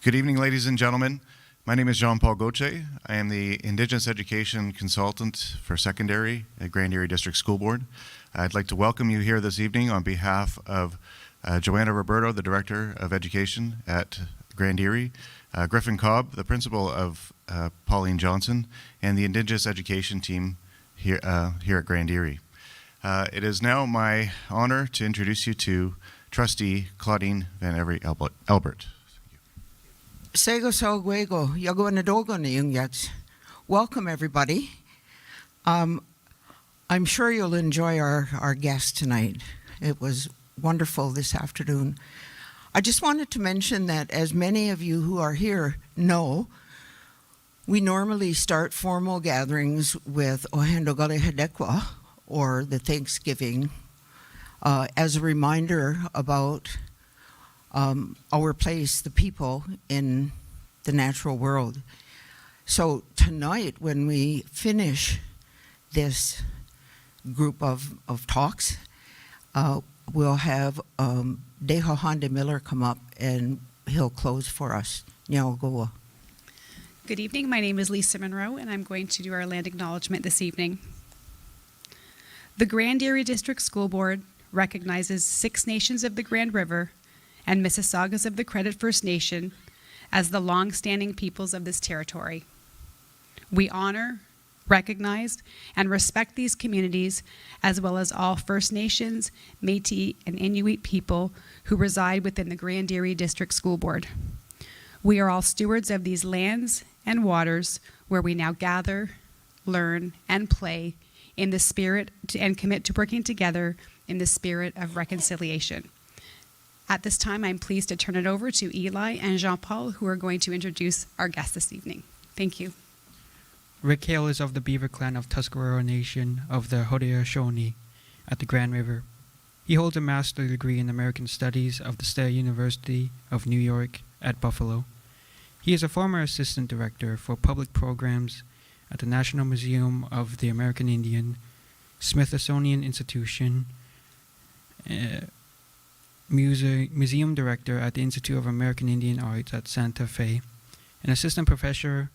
Good evening, ladies and gentlemen. My name is Çeğî. I am the Indigenous Education Consultant for Secondary at Grand Erie District School Board. I'd like to welcome you here this evening on behalf of Joanna Roberto, the Director of Education at Grand Erie, Griffin Cobb, the Principal of Pauline Johnson, and the Indigenous Education team here at Grand Erie. It is now my honor to introduce you to Trustee µ·ʌᵉ Welcome, everybody. I'm sure you'll enjoy our guest tonight. It was wonderful this afternoon. I just wanted to mention that, as many of you who are here know, we normally start formal gatherings with Onondaga and Tuscarora, or the Thanksgiving, as a reminder about our place, the people in the natural world. So tonight, when we finish this group of talks, we'll have ΔΕΙΧΑ Miller come up and he'll close for us. Good evening. My name is Lisa Monroe, and I'm going to do our land acknowledgement this evening. The Grand Erie District School Board recognizes 6 nations of the Grand River and Mississaugas of the Credit First Nation as the long-standing peoples of this territory. We honor, recognize, and respect these communities, as well as all First Nations, Métis, and Inuit people who reside within the Grand Erie District School Board. We are all stewards of these lands and waters where we now gather, learn, and play in the spirit and commit to working together in the spirit of reconciliation. At this time, I'm pleased to turn it over to Eli and Jean-Paul, who are going to introduce our guest this evening. Thank you. Rick Hale is of the Beaver Clan of Tuscarora Nation of the Haudenosaunee at the Grand River. He holds a master's degree in American Studies of the State University of New York at Buffalo. He is a former assistant director for public programs at the National Museum of the American Indian, Smithsonian Institution, museum director at the Institute of American Indian Arts at Santa Fe, an assistant professor,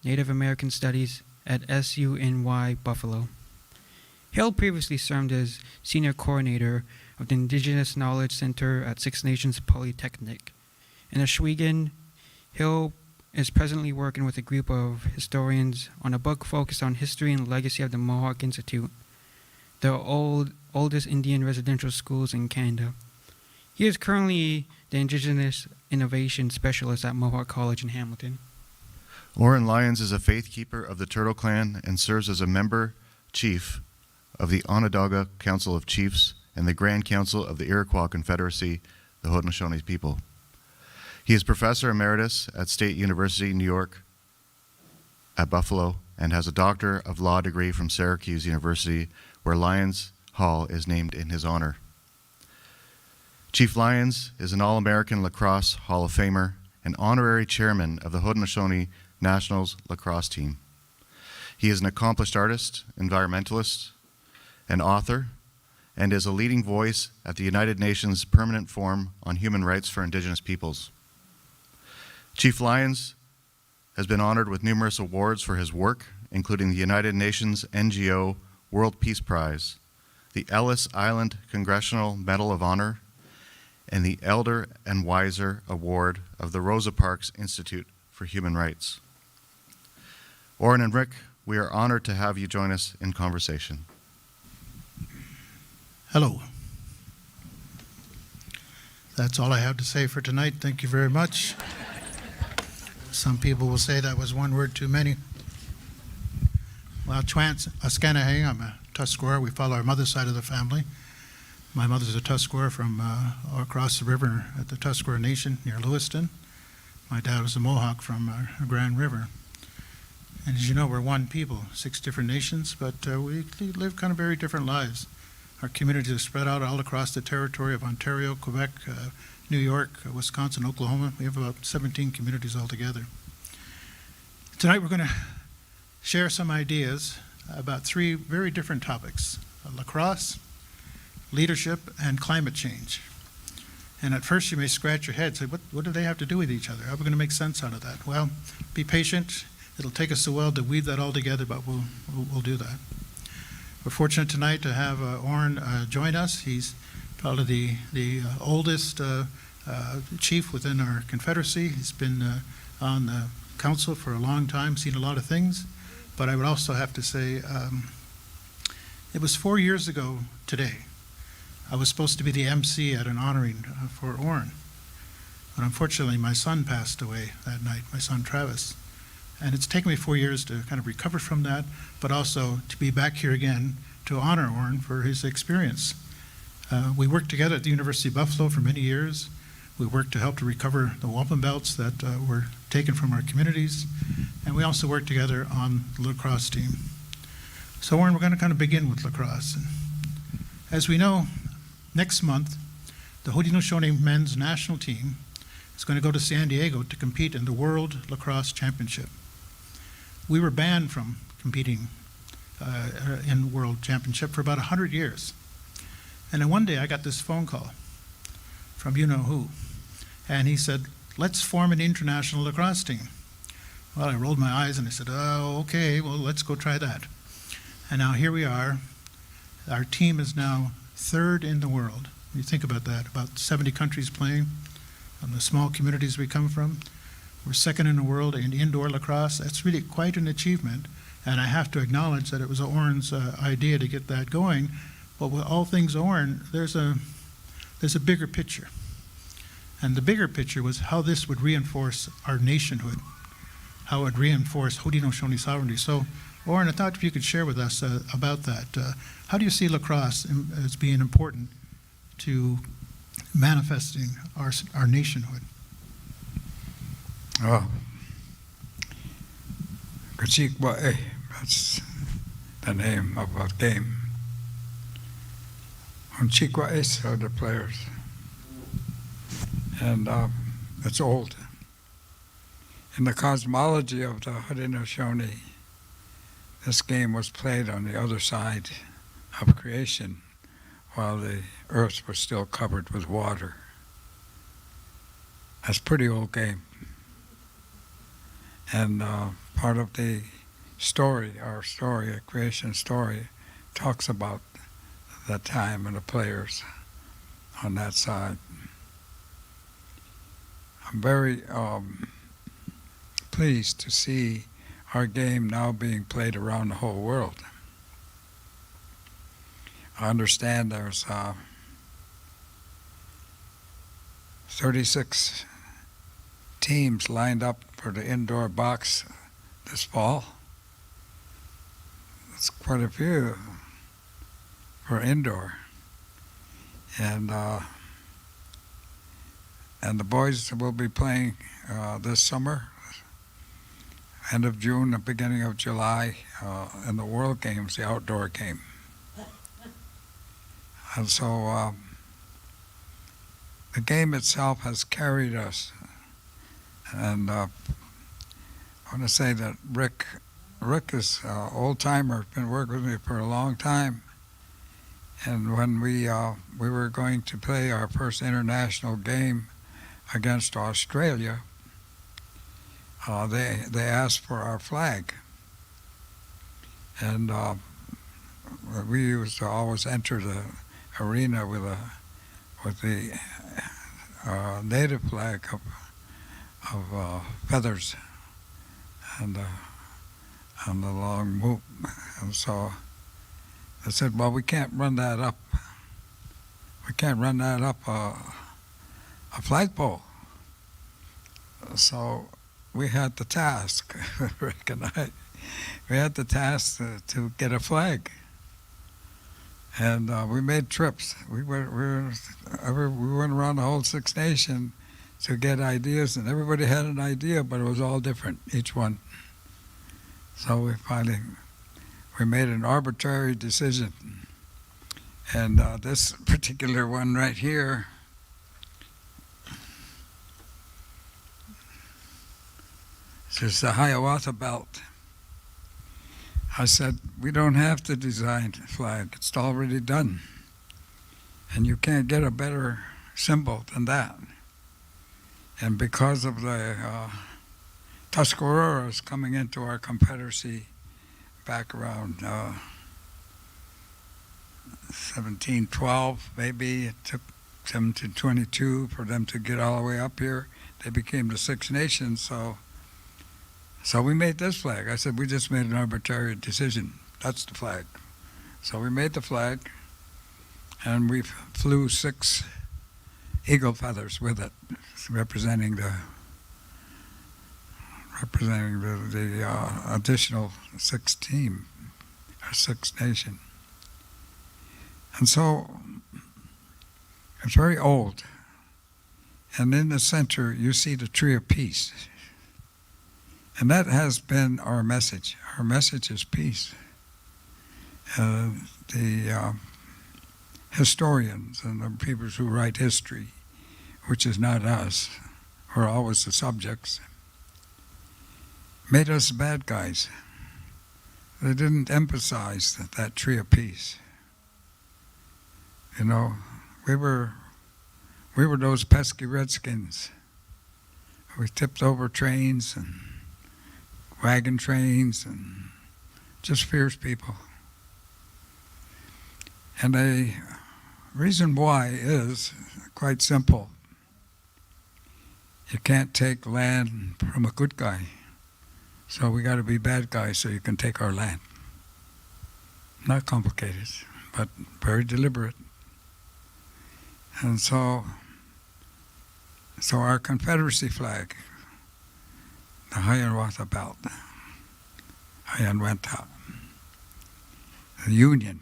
Native American Studies at SUNY Buffalo. Hill previously served as senior coordinator of the Indigenous Knowledge Center at Six Nations Polytechnic. In Ōswego, Hill is presently working with a group of historians on a book focused on history and legacy of the Mohawk Institute, the oldest Indian residential schools in Canada. He is currently the Indigenous Innovation Specialist at Mohawk College in Hamilton. Oren Lyons is a faith keeper of the Turtle Clan and serves as a member chief of the Onondaga Council of Chiefs and the Grand Council of the Iroquois Confederacy, the Haudenosaunee people. He is Professor Emeritus at State University, New York at Buffalo, and has a Doctor of Law degree from Syracuse University, where Lyons Hall is named in his honor. Chief Lyons is an All-American Lacrosse Hall of Famer and honorary chairman of the Haudenosaunee Nationals lacrosse team. He is an accomplished artist, environmentalist, and author, and is a leading voice at the United Nations Permanent Forum on Human Rights for Indigenous Peoples. Chief Lyons has been honored with numerous awards for his work, including the United Nations NGO World Peace Prize, the Ellis Island Congressional Medal of Honor, and the Elder and Wiser Award of the Rosa Parks Institute for Human Rights. Oren and Rick, we are honored to have you join us in conversation. Hello. That's all I have to say for tonight. Thank you very much. Some people will say that was one word too many. Well, µ·ʌ·ʌ, I'm a Tuscarora. We follow our mother's side of the family. My mother's a Tuscarora from across the river at the Tuscarora Nation near Lewiston. My dad was a Mohawk from Grand River. And as you know, we're one people, 6 different nations, but we live kind of very different lives. Our communities are spread out all across the territory of Ontario, Quebec, New York, Wisconsin, Oklahoma. We have about 17 communities altogether. Tonight we're going to share some ideas about 3 very different topics: lacrosse, leadership, and climate change. And at first you may scratch your head, say, what do they have to do with each other? How are we going to make sense out of that? Well, be patient. It'll take us a while to weave that all together, but we'll do that. We're fortunate tonight to have Oren join us. He's probably the oldest chief within our confederacy. He's been on the council for a long time, seen a lot of things. But I would also have to say, it was 4 years ago today. I was supposed to be the MC at an honoring for Oren. But unfortunately, my son passed away that night, my son Travis. And it's taken me 4 years to kind of recover from that, but also to be back here again to honor Oren for his experience. We worked together at the University of Buffalo for many years. We worked to help to recover the wampum belts that were taken from our communities. And we also worked together on the lacrosse team. So Oren, we're going to kind of begin with lacrosse. And as we know, next month, the Haudenosaunee men's national team is going to go to San Diego to compete in the World Lacrosse Championship. We were banned from competing in World Championship for about 100 years. And then one day I got this phone call from you-know-who, and he said, let's form an international lacrosse team. Well, I rolled my eyes and I said, oh, okay, well, let's go try that. And now here we are. Our team is now third in the world. You think about that, about 70 countries playing from the small communities we come from. We're second in the world in indoor lacrosse. That's really quite an achievement. And I have to acknowledge that it was Oren's idea to get that going. But with all things Oren, there's a bigger picture. And the bigger picture was how this would reinforce our nationhood, how it would reinforce Haudenosaunee sovereignty. So, Oren, I thought if you could share with us about that. How do you see lacrosse as being important to manifesting our nationhood? Oh, 噚遂ญู, that's the name of a game. န့쥐과에 are the players. And it's old. In the cosmology of the Haudenosaunee, this game was played on the other side of creation while the earth was still covered with water. That's a pretty old game. And part of the story, our story, a creation story, talks about the time and the players on that side. I'm very pleased to see our game now being played around the whole world. I understand there's 36 teams lined up for the indoor box this fall. That's quite a few for indoor. And the boys will be playing this summer, end of June, the beginning of July, in the World Games, the outdoor game. And so the game itself has carried us. And I want to say that Rick is an old-timer, been working with me for a long time. And when we were going to play our first international game against Australia, they asked for our flag. And we used to always enter the arena with the native flag of feathers and the long moop. And so I said, well, we can't run that up. We can't run that up a flagpole. So we had the task, Rick and I, we had the task to get a flag. And we made trips. We went around the whole Six Nations to get ideas, and everybody had an idea, but it was all different, each one. So we made an arbitrary decision. And this particular one right here, this is the Hiawatha belt. I said, we don't have to design a flag. It's already done. And you can't get a better symbol than that. And because of the Tuscaroras coming into our Confederacy back around 1712, maybe it took 1722 for them to get all the way up here. They became the Six Nations, so we made this flag. I said, we just made an arbitrary decision. That's the flag. So we made the flag, and we flew 6 eagle feathers with it, representing the additional 6 team, or 6 nation. And so it's very old. And in the center, you see the tree of peace. And that has been our message. Our message is peace. The historians and the people who write history, which is not us, we're always the subjects, made us bad guys. They didn't emphasize that tree of peace. You know, we were those pesky redskins. We tipped over trains and wagon trains and just fierce people. And the reason why is quite simple. You can't take land from a good guy. So we got to be bad guys so you can take our land. Not complicated, but very deliberate. And so our Confederacy flag, the ṕ ዓይᵉ Ꭿန့, the Union.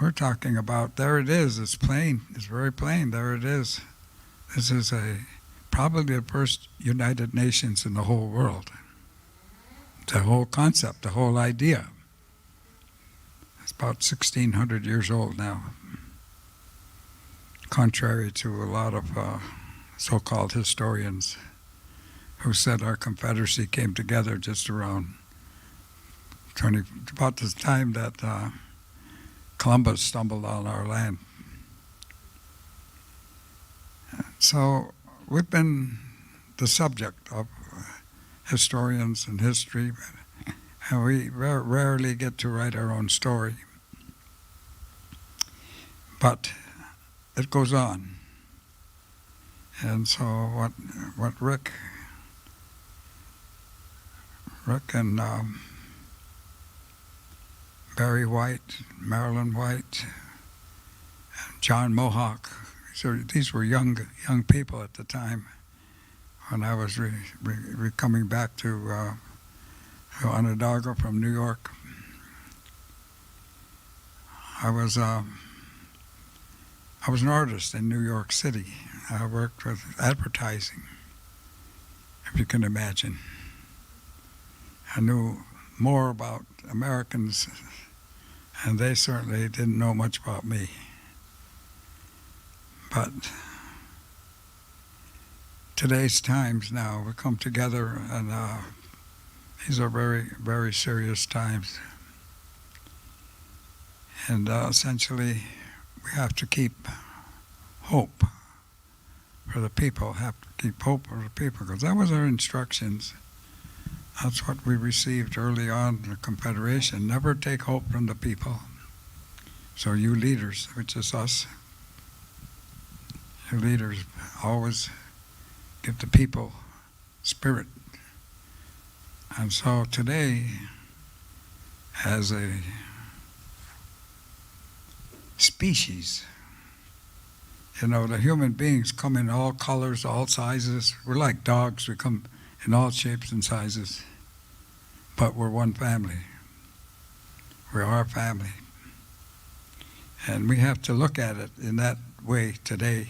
We're talking about, there it is, it's plain, it's very plain, there it is. This is probably the first United Nations in the whole world. The whole concept, the whole idea. It's about 1,600 years old now. Contrary to a lot of so-called historians who said our Confederacy came together just around about the time that Columbus stumbled on our land. So we've been the subject of historians and history, and we rarely get to write our own story. But it goes on. And so what Rick and Barry White, Marilyn White, and John Mohawk, so these were young people at the time when I was coming back to Onondaga from New York. I was an artist in New York City. I worked with advertising, if you can imagine. I knew more about Americans, and they certainly didn't know much about me. But today's times now, we come together, and these are very, very serious times. And essentially, we have to keep hope for the people, because that was our instructions. That's what we received early on in the Confederation. Never take hope from the people. So you leaders, which is us, you leaders always give the people spirit. And so today, as a species, you know, the human beings come in all colors, all sizes. We're like dogs. We come in all shapes and sizes. But we're one family. We're our family. And we have to look at it in that way today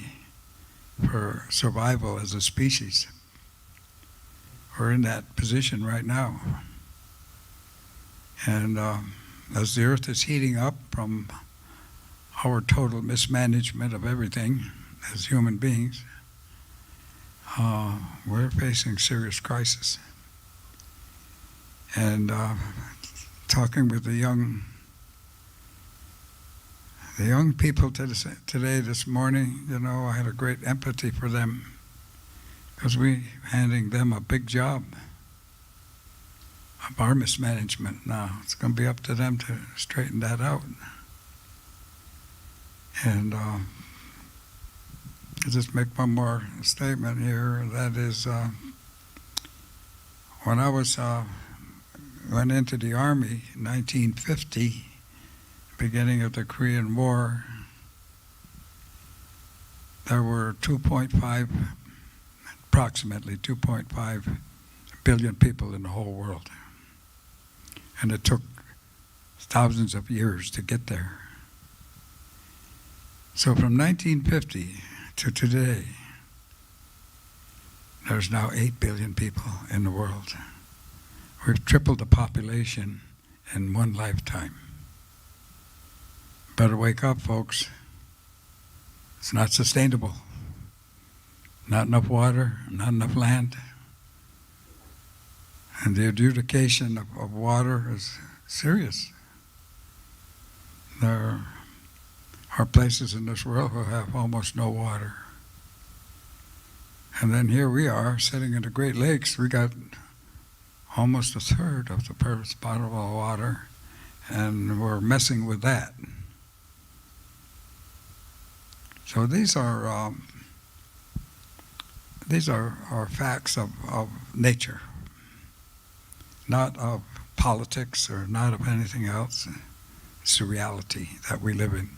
for survival as a species. We're in that position right now. And as the earth is heating up from our total mismanagement of everything as human beings, we're facing serious crisis. And talking with the young The young people today, this morning, you know, I had a great empathy for them because we're handing them a big job of our mismanagement now. It's going to be up to them to straighten that out. And I'll just make one more statement here. That is, when I went into the Army in 1950, beginning of the Korean War, there were approximately 2.5 billion people in the whole world. And it took thousands of years to get there. So from 1950 to today, there's now 8 billion people in the world. We've tripled the population in one lifetime. Better wake up, folks. It's not sustainable. Not enough water, not enough land. And the adjudication of water is serious. There are places in this world who have almost no water. And then here we are, sitting in the Great Lakes. We got almost a third of the potable water, and we're messing with that. So these are facts of nature, not of politics or not of anything else. It's the reality that we live in.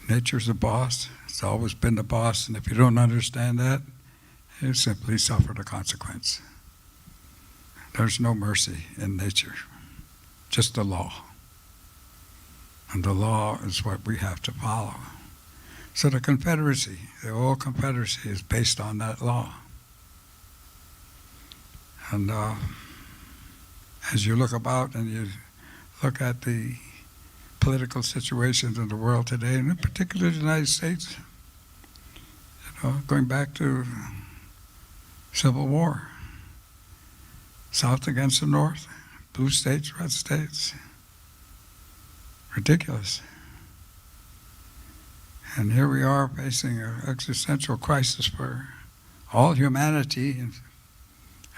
Nature's the boss. It's always been the boss, and if you don't understand that, you simply suffer the consequence. There's no mercy in nature, just the law. And the law is what we have to follow. So the Confederacy, the old Confederacy, is based on that law. And as you look about and you look at the political situations in the world today, and in particular the United States, you know, going back to Civil War, South against the North, blue states, red states, ridiculous. And here we are facing an existential crisis for all humanity,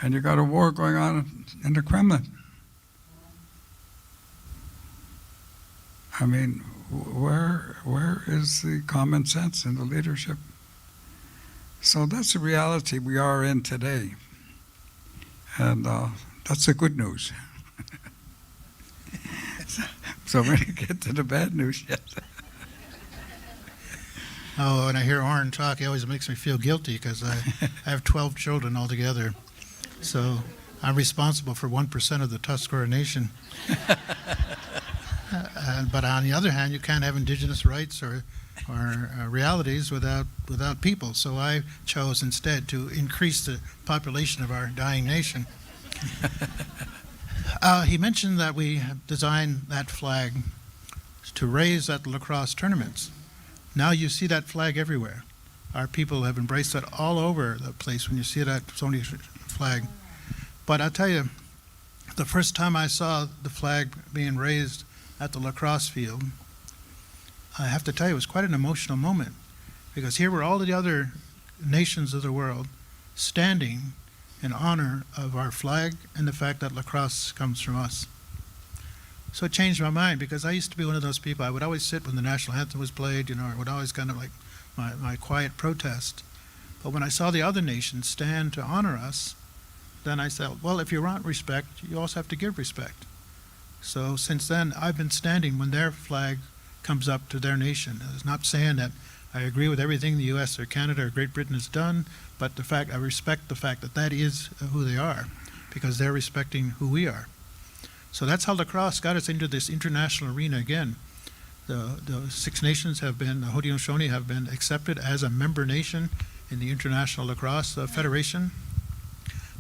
and you got a war going on in the Kremlin. I mean, where is the common sense in the leadership? So that's the reality we are in today. And that's the good news. So we're going to get to the bad news yet. Oh, when I hear Oren talk, it always makes me feel guilty because I have 12 children altogether. So I'm responsible for 1% of the Tuscarora Nation. But on the other hand, you can't have indigenous rights or realities without people. So I chose instead to increase the population of our dying nation. He mentioned that we designed that flag to raise at the lacrosse tournaments. Now you see that flag everywhere. Our people have embraced it all over the place when you see that Sony flag. But I'll tell you, the first time I saw the flag being raised at the lacrosse field, I have to tell you, it was quite an emotional moment, because here were all the other nations of the world standing in honor of our flag and the fact that lacrosse comes from us. So it changed my mind, because I used to be one of those people. I would always sit when the national anthem was played, you know, I would always kind of like my quiet protest. But when I saw the other nations stand to honor us, then I said, well, if you want respect, you also have to give respect. So since then, I've been standing when their flag comes up to their nation. It's not saying that I agree with everything the U.S. or Canada or Great Britain has done, but the fact I respect the fact that that is who they are, because they're respecting who we are. So that's how lacrosse got us into this international arena again. The Six Nations have been, the Haudenosaunee have been accepted as a member nation in the International Lacrosse Federation.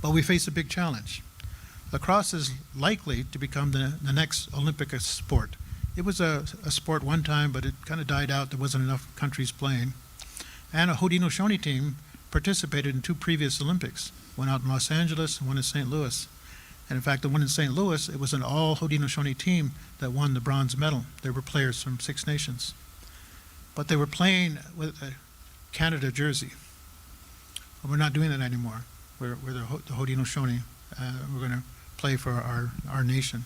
But we face a big challenge. Lacrosse is likely to become the next Olympic sport. It was a sport one time, but it kind of died out. There wasn't enough countries playing. And a Haudenosaunee team participated in 2 previous Olympics, one out in Los Angeles and one in St. Louis. And in fact, the one in St. Louis, it was an all Haudenosaunee team that won the bronze medal. There were players from 6 nations. But they were playing with a Canada jersey. We're not doing that anymore. We're the Haudenosaunee. We're going to play for our nation.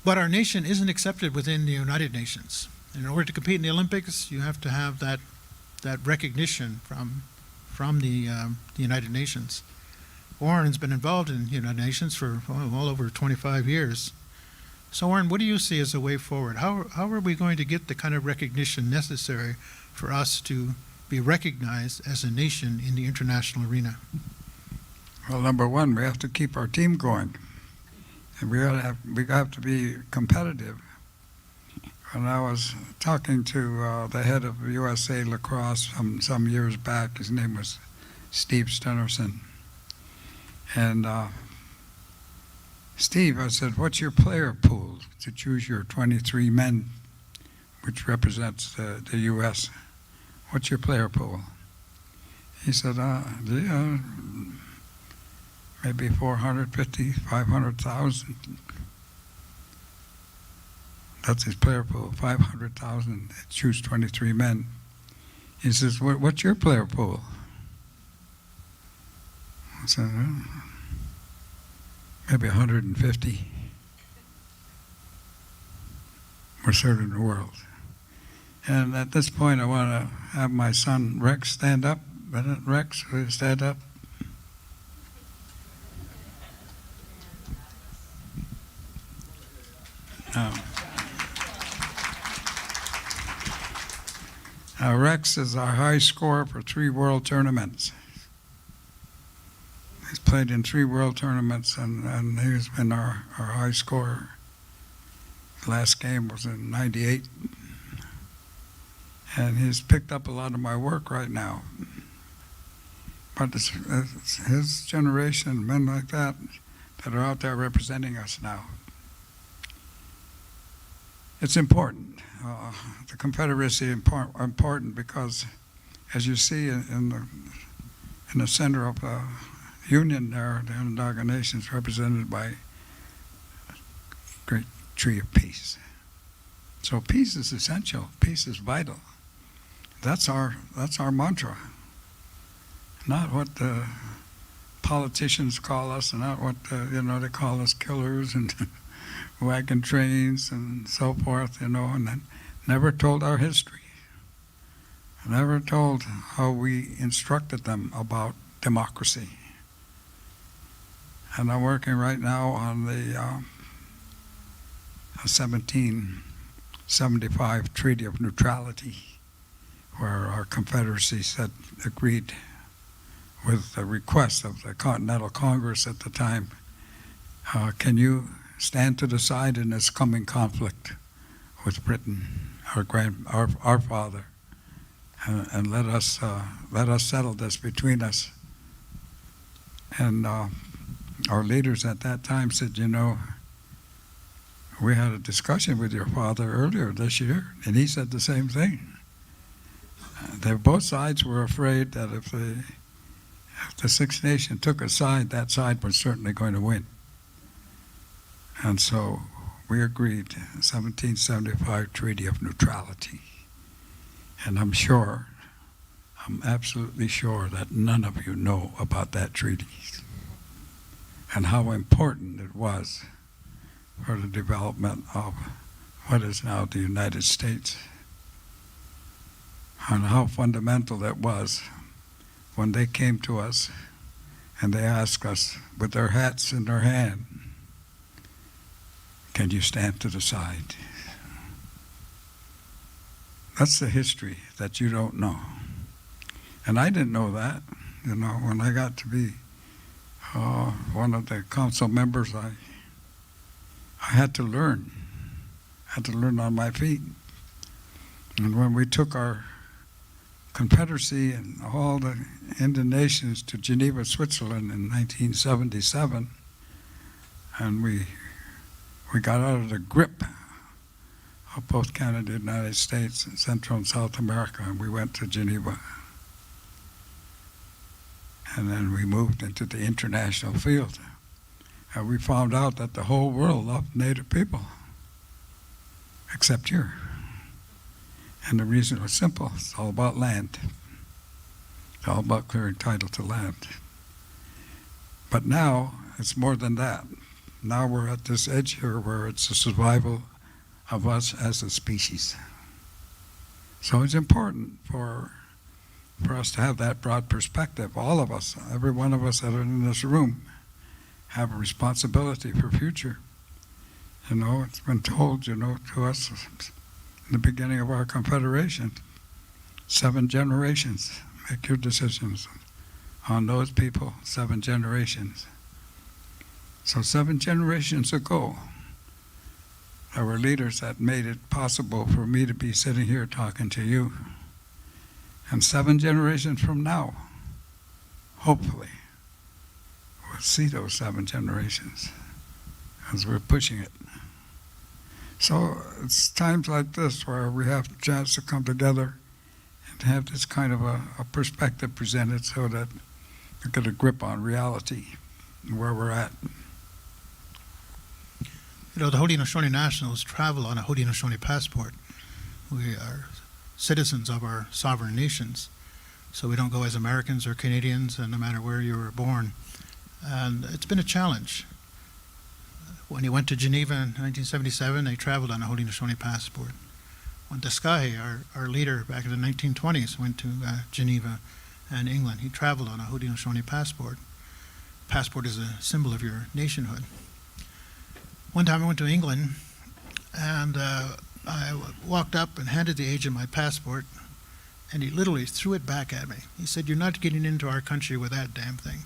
But our nation isn't accepted within the United Nations. In order to compete in the Olympics, you have to have that recognition from the United Nations. Oren's been involved in the United Nations for well over 25 years. So Oren, what do you see as a way forward? How are we going to get the kind of recognition necessary for us to be recognized as a nation in the international arena? Well, number one, we have to keep our team going. And we have to be competitive. When I was talking to the head of USA Lacrosse some years back, his name was Steve Stenerson. And Steve, I said, what's your player pool to choose your 23 men, which represents the U.S.? What's your player pool? He said, maybe 450, 500,000. That's his player pool, 500,000. Choose 23 men. He says, what's your player pool? I said, maybe 150. We're third in the world. And at this point, I want to have my son Rex stand up. Rex, will you stand up? Rex is our high scorer for 3 world tournaments. He's played in 3 world tournaments, and he's been our high scorer. The last game was in '98. And he's picked up a lot of my work right now. But it's his generation, men like that are out there representing us now. It's important. The Confederacy is important because, as you see in the center of the Union there, the Onondaga Nations, represented by a great tree of peace. So peace is essential. Peace is vital. That's our mantra. Not what the politicians call us, and not what they call us killers and wagon trains and so forth, and then never told our history. Never told how we instructed them about democracy. And I'm working right now on the 1775 Treaty of Neutrality, where our Confederacy agreed with the request of the Continental Congress at the time, can you stand to the side in this coming conflict with Britain, our father, and let us settle this between us. And our leaders at that time said, we had a discussion with your father earlier this year, and he said the same thing. Both sides were afraid that if the Six Nations took a side, that side was certainly going to win. And so we agreed, 1775 Treaty of Neutrality. And I'm absolutely sure that none of you know about that treaty and how important it was for the development of what is now the United States, and how fundamental it was when they came to us and they asked us with their hats in their hand, can you stand to the side? That's the history that you don't know. And I didn't know that. When I got to be one of the council members, I had to learn. I had to learn on my feet. And when we took our Confederacy and all the Indian nations to Geneva, Switzerland in 1977, and we got out of the grip of both Canada and the United States and Central and South America, and we went to Geneva. And then we moved into the international field. And we found out that the whole world loved Native people, except here. And the reason was simple. It's all about land. It's all about clearing title to land. But now, it's more than that. Now we're at this edge here where it's the survival of us as a species. So it's important for us to have that broad perspective. All of us, every one of us that are in this room, have a responsibility for future. You know, it's been told, you know, to us in the beginning of our confederation, 7 generations. Make your decisions on those people, 7 generations. So 7 generations ago, there were leaders that made it possible for me to be sitting here talking to you. And 7 generations from now, hopefully, we'll see those 7 generations as we're pushing it. So it's times like this where we have a chance to come together and have this kind of a perspective presented so that we get a grip on reality and where we're at. You know, the Haudenosaunee Nationals travel on a Haudenosaunee passport. We are citizens of our sovereign nations, so we don't go as Americans or Canadians, and no matter where you were born. And it's been a challenge. When he went to Geneva in 1977, they traveled on a Haudenosaunee passport. When ´Tuscarora, our leader back in the 1920s, went to Geneva and England, he traveled on a Haudenosaunee passport. Passport is a symbol of your nationhood. One time I went to England, and I walked up and handed the agent my passport, and he literally threw it back at me. He said, "You're not getting into our country with that damn thing."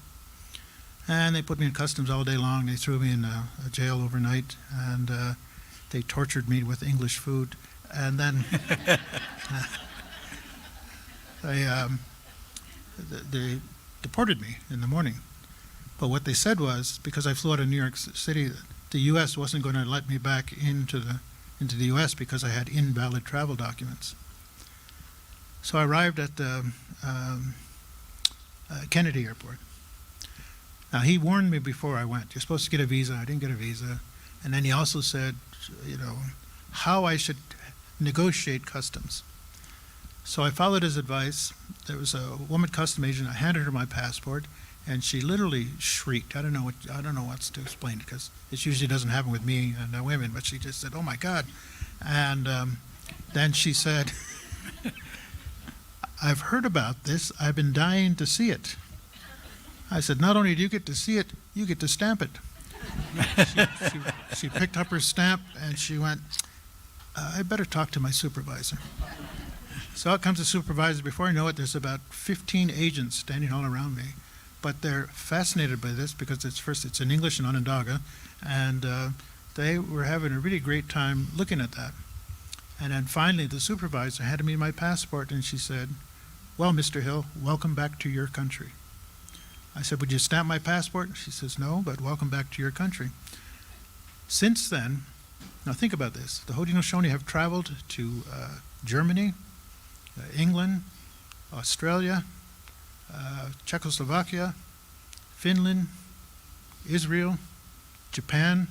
And they put me in customs all day long. They threw me in a jail overnight, and they tortured me with English food. And then they deported me in the morning. But what they said was, because I flew out of New York City, the U.S. wasn't going to let me back into the U.S. because I had invalid travel documents. So I arrived at the Kennedy Airport. Now, he warned me before I went, you're supposed to get a visa. I didn't get a visa. And then he also said, you know, how I should negotiate customs. So I followed his advice. There was a woman custom agent. I handed her my passport, and she literally shrieked. I don't know what to explain, because it usually doesn't happen with me and women, but she just said, "Oh my God." And then she said, "I've heard about this. I've been dying to see it." I said, "Not only do you get to see it, you get to stamp it." She picked up her stamp and she went, "I better talk to my supervisor." So out comes the supervisor. Before I know it, there's about 15 agents standing all around me. But they're fascinated by this because it's in English and Onondaga, and they were having a really great time looking at that. And then finally, the supervisor handed me my passport, and she said, "Well, Mr. Hill, welcome back to your country." I said, "Would you stamp my passport?" She says, "No, but welcome back to your country." Since then, now think about this. The Haudenosaunee have traveled to Germany, England, Australia, Czechoslovakia, Finland, Israel, Japan,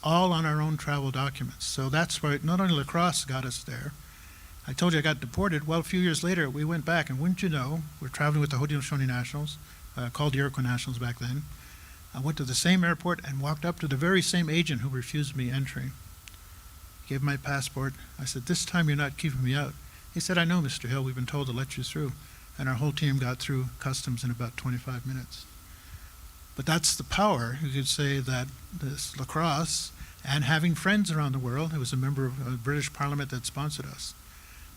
all on our own travel documents. So that's why not only lacrosse got us there. I told you I got deported. Well, a few years later, we went back, and wouldn't you know, we're traveling with the Haudenosaunee Nationals, called the Iroquois Nationals back then. I went to the same airport and walked up to the very same agent who refused me entry. Gave my passport. I said, "This time you're not keeping me out." He said, "I know, Mr. Hill, we've been told to let you through." And our whole team got through customs in about 25 minutes. But that's the power. You could say that this lacrosse and having friends around the world, it was a member of the British Parliament that sponsored us.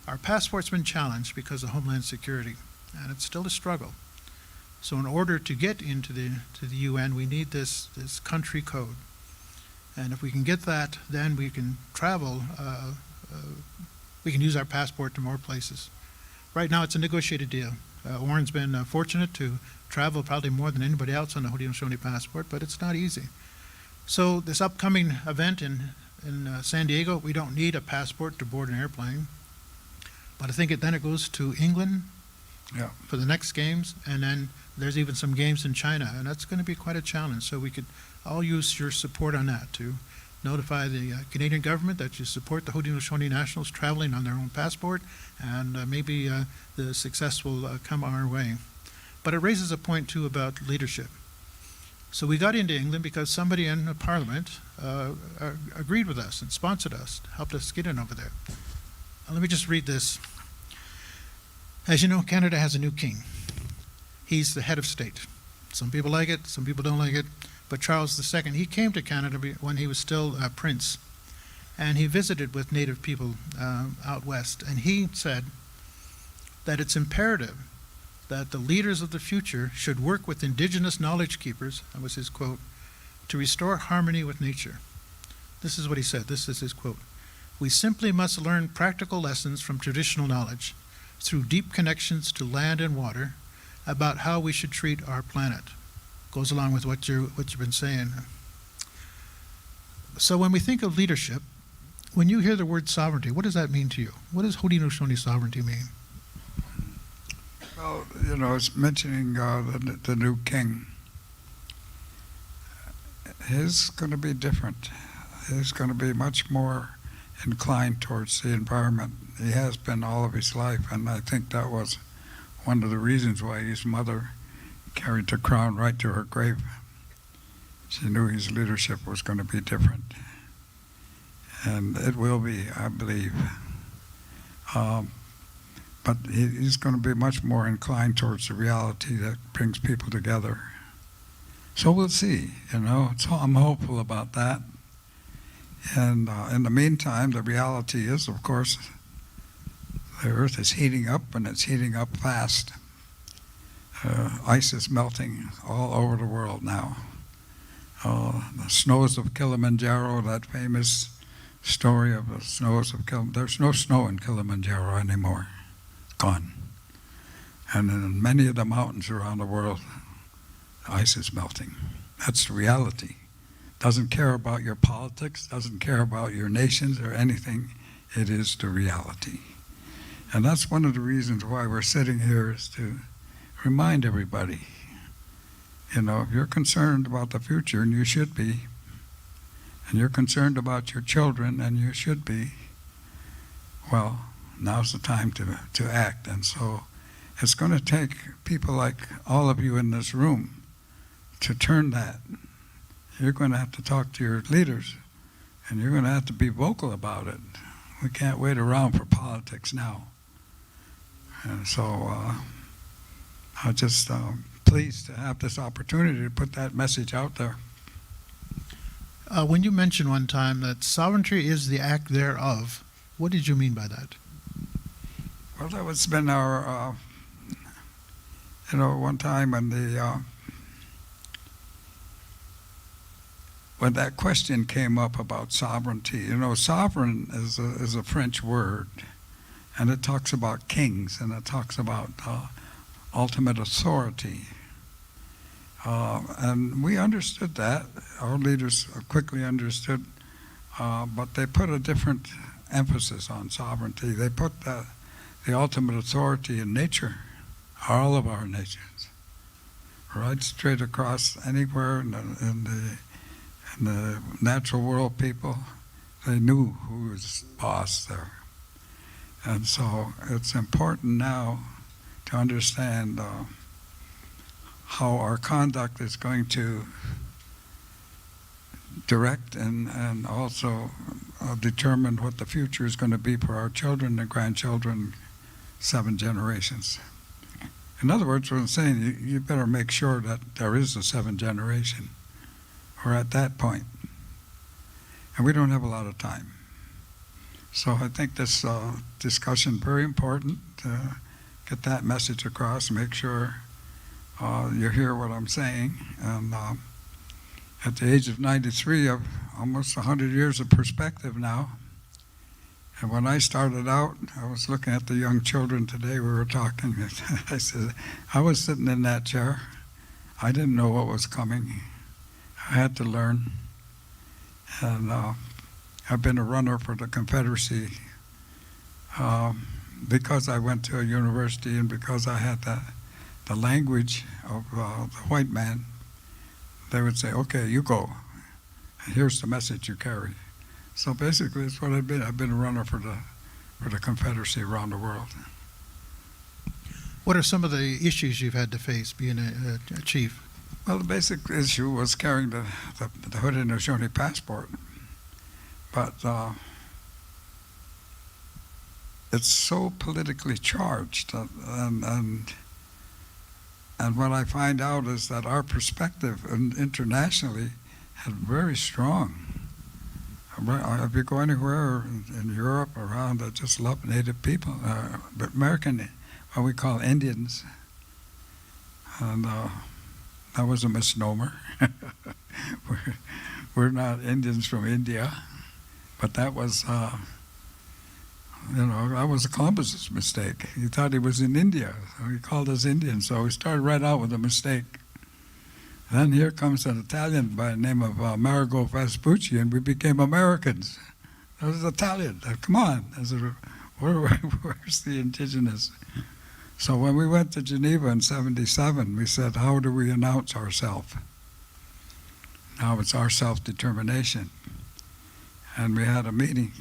Our passport's been challenged because of Homeland Security, and it's still a struggle. So in order to get into the UN, we need this country code. And if we can get that, then we can travel, we can use our passport to more places. Right now, it's a negotiated deal. Oren's been fortunate to travel probably more than anybody else on the Haudenosaunee passport, but it's not easy. So this upcoming event in San Diego, we don't need a passport to board an airplane. But I think then it goes to England, Yeah. for the next games, and then there's even some games in China, and that's going to be quite a challenge. So we could all use your support on that to notify the Canadian government that you support the Haudenosaunee Nationals traveling on their own passport, and maybe the success will come our way. But it raises a point, too, about leadership. So we got into England because somebody in the Parliament agreed with us and sponsored us, helped us get in over there. Let me just read this. As you know, Canada has a new king. He's the head of state. Some people like it, some people don't like it. But Charles II, he came to Canada when he was still a prince, and he visited with Native people out west. And he said that it's imperative that the leaders of the future should work with Indigenous knowledge keepers, that was his quote, to restore harmony with nature. This is what he said. This is his quote. We simply must learn practical lessons from traditional knowledge through deep connections to land and water about how we should treat our planet. Goes along with what you've been saying. So when we think of leadership, when you hear the word sovereignty, what does that mean to you? What does Haudenosaunee sovereignty mean? Well, you know, it's mentioning the new king. He's going to be different. He's going to be much more inclined towards the environment. He has been all of his life, and I think that was one of the reasons why his mother carried the crown right to her grave. She knew his leadership was going to be different. And it will be, I believe. But he's going to be much more inclined towards the reality that brings people together. So we'll see, you know. So I'm hopeful about that. And in the meantime, the reality is, of course, the Earth is heating up, and it's heating up fast. Ice is melting all over the world now. The snows of Kilimanjaro, that famous story of the snows of Kilimanjaro. There's no snow in Kilimanjaro anymore. Gone. And in many of the mountains around the world, the ice is melting. That's the reality. Doesn't care about your politics, doesn't care about your nations or anything. It is the reality. And that's one of the reasons why we're sitting here, is to remind everybody, you know, if you're concerned about the future, and you should be, and you're concerned about your children, and you should be, well, now's the time to act. And so it's going to take people like all of you in this room to turn that. You're going to have to talk to your leaders, and you're going to have to be vocal about it. We can't wait around for politics now. And so I'm just pleased to have this opportunity to put that message out there. When you mentioned one time that sovereignty is the act thereof, what did you mean by that? Well, that was been our, you know, one time when that question came up about sovereignty. You know, sovereign is a French word, and it talks about kings, and it talks about ultimate authority. And we understood that. Our leaders quickly understood, but they put a different emphasis on sovereignty. They put the ultimate authority in nature, all of our nations, right straight across anywhere in the natural world. People, they knew who was boss there. And so it's important now to understand how our conduct is going to direct and also determine what the future is going to be for our children and grandchildren, 7 generations. In other words, what I'm saying, you better make sure that there is a 7th generation. We're at that point. And we don't have a lot of time. So I think this discussion is very important to get that message across, make sure you hear what I'm saying. And at the age of 93, I've almost 100 years of perspective now. And when I started out, I was looking at the young children today, we were talking. I said, I was sitting in that chair. I didn't know what was coming. I had to learn. And I've been a runner for the Confederacy because I went to a university and because I had the language of the white man, they would say, okay, you go. And here's the message you carry. So basically, it's what I've been. I've been a runner for the Confederacy around the world. What are some of the issues you've had to face being a chief? Well, the basic issue was carrying the Haudenosaunee passport. But it's so politically charged. And what I find out is that our perspective internationally is very strong. If you go anywhere in Europe, around, I just love Native people. But American, what we call Indians. And that was a misnomer. We're not Indians from India. But that was, that was Columbus's mistake. He thought he was in India, so he called us Indians. So we started right out with a mistake. Then here comes an Italian by the name of ﷺ, and we became Americans. That was Italian. Come on. I said, where's the indigenous? So when we went to Geneva in '77, we said, how do we announce ourselves? Now it's our self-determination. And we had a meeting.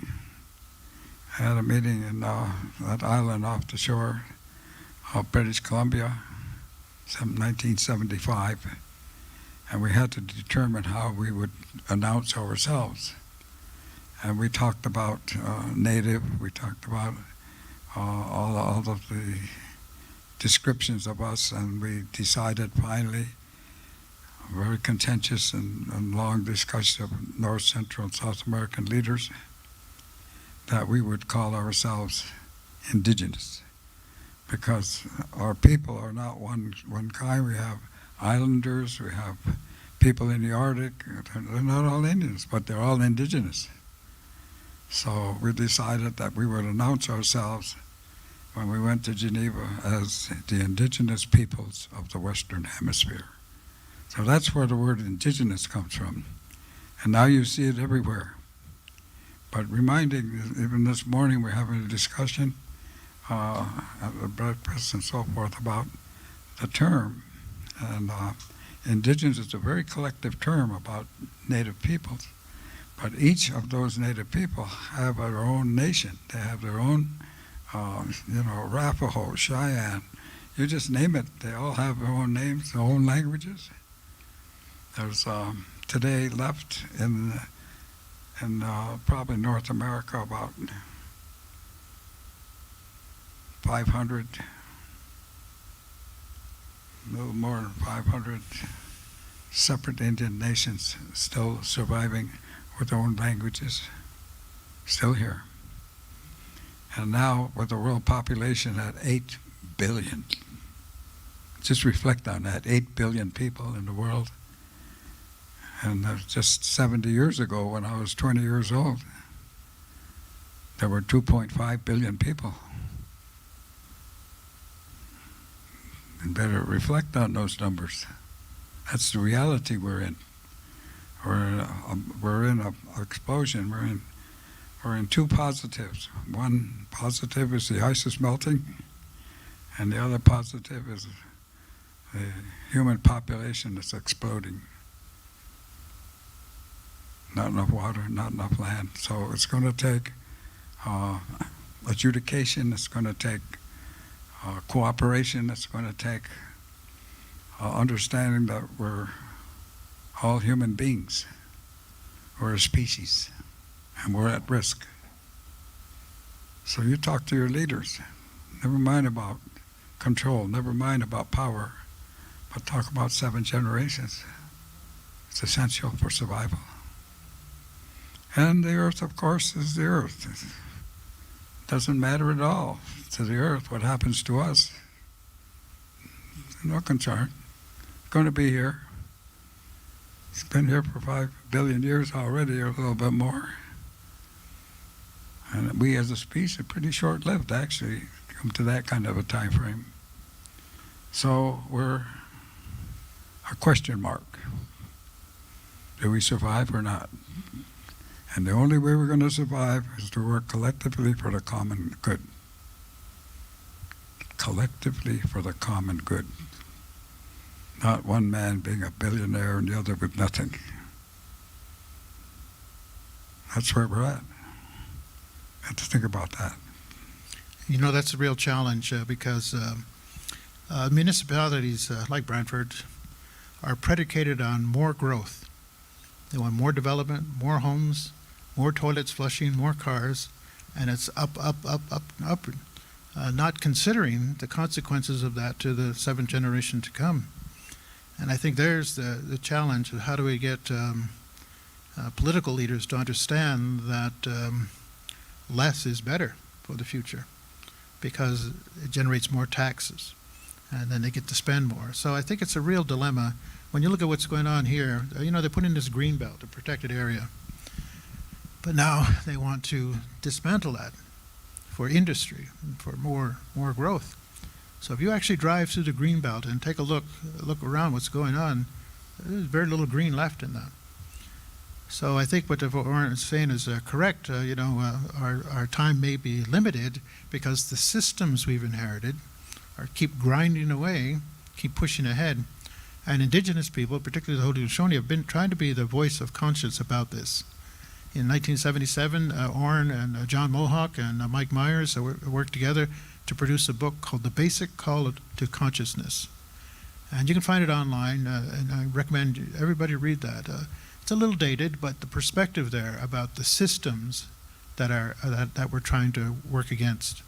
I had a meeting in that island off the shore of British Columbia, 1975. And we had to determine how we would announce ourselves. And we talked about Native, we talked about all of the descriptions of us, and we decided finally, a very contentious and long discussion of North, Central, and South American leaders, that we would call ourselves indigenous, because our people are not one kind. We have islanders, we have people in the Arctic. They're not all Indians, but they're all indigenous. So we decided that we would announce ourselves when we went to Geneva as the indigenous peoples of the Western Hemisphere. So that's where the word indigenous comes from. And now you see it everywhere. But reminding, even this morning we're having a discussion at the breakfast and so forth about the term. And indigenous is a very collective term about Native peoples. But each of those Native people have their own nation. They have their own, Arapaho, Cheyenne. You just name it. They all have their own names, their own languages. There's today left in probably North America about 500, a little more than 500 separate Indian nations still surviving with their own languages, still here. And now with the world population at 8 billion, just reflect on that, 8 billion people in the world. And just 70 years ago, when I was 20 years old, there were 2.5 billion people. And better reflect on those numbers. That's the reality we're in. We're in an explosion. We're in two positives. One positive is the ice is melting, and the other positive is the human population that's exploding. Not enough water, not enough land. So it's going to take adjudication, it's going to take cooperation, it's going to take understanding that we're all human beings. We're a species, and we're at risk. So you talk to your leaders. Never mind about control, never mind about power, but talk about 7 generations. It's essential for survival. And the earth, of course, is the earth. It doesn't matter at all to the earth what happens to us. No concern. It's going to be here. It's been here for 5 billion years already, or a little bit more. And we as a species are pretty short-lived, actually, come to that kind of a time frame. So we're a question mark. Do we survive or not? And the only way we're going to survive is to work collectively for the common good. collectively for the common good. Not one man being a billionaire and the other with nothing. That's where we're at. I have to think about that. You know, that's a real challenge because municipalities like Brantford are predicated on more growth. They want more development, more homes, more toilets flushing, more cars, and it's up, up, up, up, up, not considering the consequences of that to the seventh generation to come. And I think there's the challenge of how do we get political leaders to understand that less is better for the future because it generates more taxes and then they get to spend more. So I think it's a real dilemma. When you look at what's going on here, you know, they put in this green belt, a protected area. But now they want to dismantle that for industry, for more growth. So if you actually drive through the green belt and take a look around what's going on, there's very little green left in that. So I think what Oren is saying is correct. Our time may be limited because the systems we've inherited keep grinding away, keep pushing ahead. And Indigenous people, particularly the Haudenosaunee, have been trying to be the voice of conscience about this. In 1977, Oren and John Mohawk and Mike Myers worked together to produce a book called The Basic Call to Consciousness. And you can find it online, and I recommend everybody read that. It's a little dated, but the perspective there about the systems that we're trying to work against.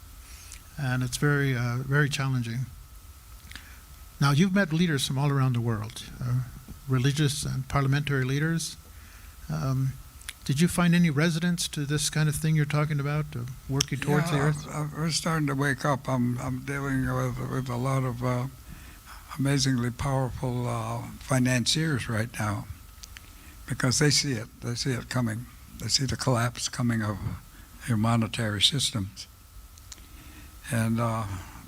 And it's very, very challenging. Now, you've met leaders from all around the world, religious and parliamentary leaders. Did you find any resonance to this kind of thing you're talking about, working towards the earth? We're starting to wake up. I'm dealing with a lot of amazingly powerful financiers right now because they see it. They see it coming. They see the collapse coming of your monetary systems. And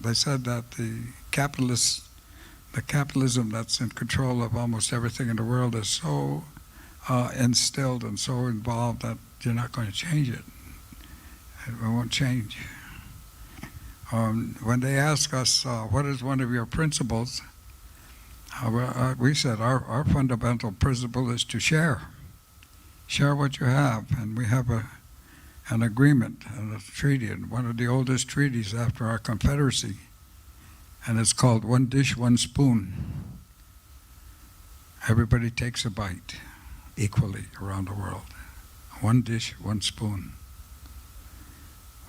they said that the capitalism that's in control of almost everything in the world is so instilled and so involved that you're not going to change it. It won't change. When they ask us, what is one of your principles, we said our fundamental principle is to share. Share what you have. And we have an agreement and a treaty, and one of the oldest treaties after our Confederacy, and it's called One Dish, One Spoon. Everybody takes a bite equally around the world. One dish, one spoon.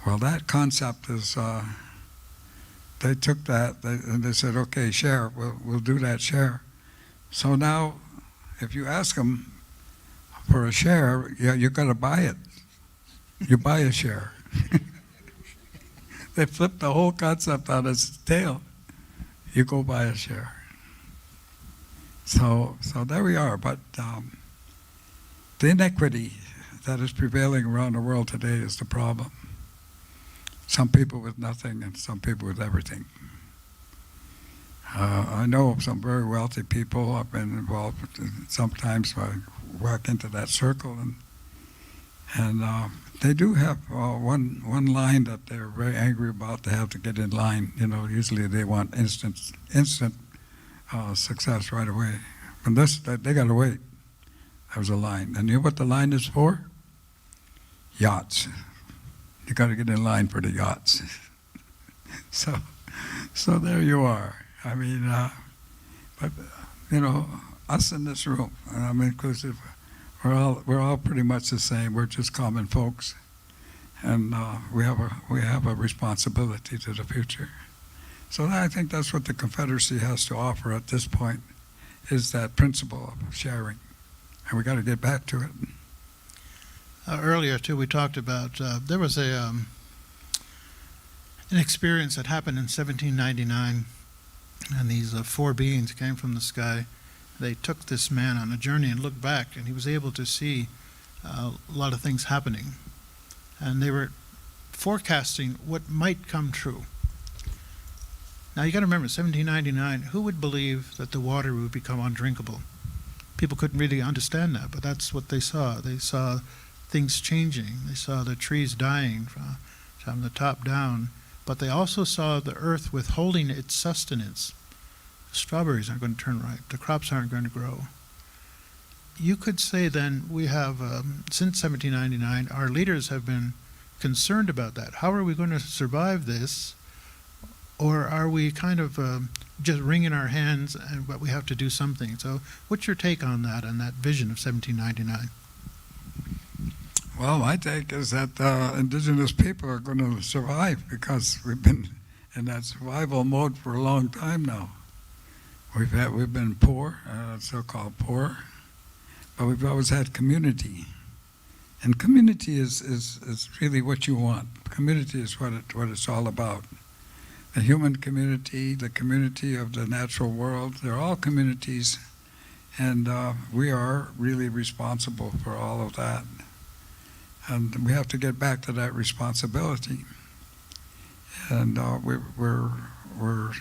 Well, that concept is, they took that and they said, okay, share, we'll do that share. So now, if you ask them for a share, you're going to buy it. You buy a share. They flipped the whole concept on its tail. You go buy a share. So there we are. But the inequity that is prevailing around the world today is the problem. Some people with nothing and some people with everything. I know of some very wealthy people. I've been involved with, sometimes I walk into that circle and they do have one line that they're very angry about. They have to get in line. You know, usually they want instant success right away. But this, they got to wait. There's a line. And you know what the line is for? Yachts. You got to get in line for the yachts. So there you are. I mean, but you know, us in this room, and I'm inclusive. We're all pretty much the same. We're just common folks, and we have a responsibility to the future. So I think that's what the Confederacy has to offer at this point, is that principle of sharing, and we got to get back to it. Earlier too, we talked about there was an experience that happened in 1799, and these four beings came from the sky. They took this man on a journey and looked back, and he was able to see a lot of things happening. And they were forecasting what might come true. Now you got to remember, 1799, who would believe that the water would become undrinkable? People couldn't really understand that, but that's what they saw. They saw things changing. They saw the trees dying from the top down. but they also saw the earth withholding its sustenance. The strawberries aren't going to turn ripe. The crops aren't going to grow. You could say then we have, since 1799, our leaders have been concerned about that. How are we going to survive this? Or are we kind of just wringing our hands, but we have to do something? So what's your take on that vision of 1799? Well, my take is that indigenous people are going to survive because we've been in that survival mode for a long time now. We've been poor, so-called poor, but we've always had community, and community is really what you want. Community is what it's all about. The human community, the community of the natural world, they're all communities, and we are really responsible for all of that. And we have to get back to that responsibility. And we're